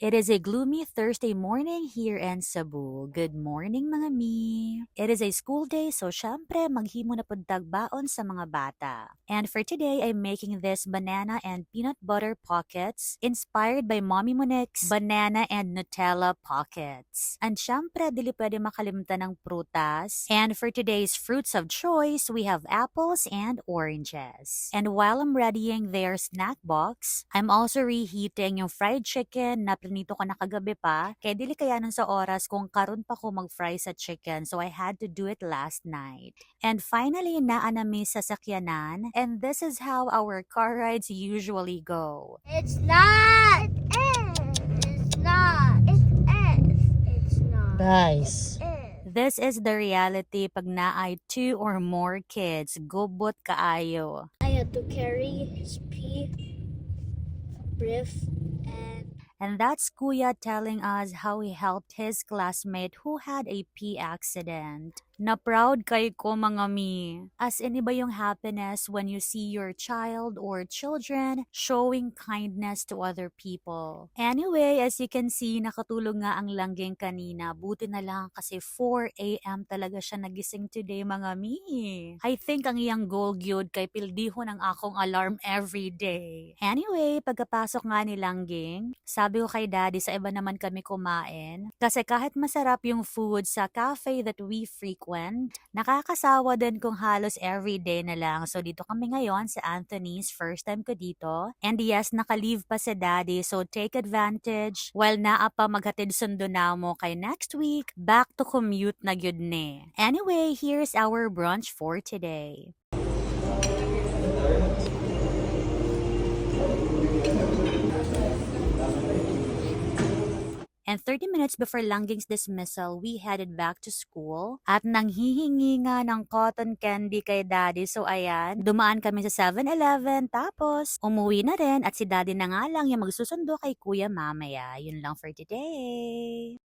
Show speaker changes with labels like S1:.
S1: It is a gloomy Thursday morning here in Cebu. Good morning mga mi! It is a school day so syempre maghimo na pud tagbaon sa mga bata. And for today, I'm making this banana and peanut butter pockets inspired by Mommy Monique's banana and Nutella pockets. And syempre, dili pwede makalimutan ng prutas. And for today's fruits of choice, we have apples and oranges. And while I'm readying their snack box, I'm also reheating yung fried chicken na prinito ko na kagabi pa. Kaya dili kaya nun sa oras kung karon pa ko mag-fry sa chicken. So I had to do it last night. And finally, naanami sa sakyanan. And this is how our car rides usually go.
S2: It's not. It is. It's not. It is. It's not.
S3: Guys,
S2: It is.
S1: This is the reality pag naay 2 or more kids. Gubot kaayo.
S2: I had to carry his pee, brief,
S1: And that's Kuya telling us how he helped his classmate who had a pee accident. Na proud kay ko mga mi. As in iba yung happiness when you see your child or children showing kindness to other people. Anyway, as you can see, nakatulog nga ang langgeng kanina. Buti na lang kasi 4 a.m. talaga siya nagising today mga mi. I think ang iyang goal gyud kay pildihon ang akong alarm every day. Anyway, pagkapasok nga ni Langgeng, sabi ko kay daddy sa iba naman kami kumain. Kasi kahit masarap yung food sa cafe that we frequent, nakakasawa din kung halos everyday na lang. So dito kami ngayon sa Anthony's, first time ko dito. And yes, naka-leave pa si daddy, so take advantage while naa pa maghatid sundo na mo kay next week, back to commute na gyud ni. Anyway, here's our brunch for today. And 30 minutes before Langging's dismissal, we headed back to school. At nanghihingi nga ng cotton candy kay daddy. So ayan, dumaan kami sa 7-Eleven. Tapos, umuwi na rin. At si daddy na nga lang yung magsusundo kay kuya mamaya. Yun lang for today.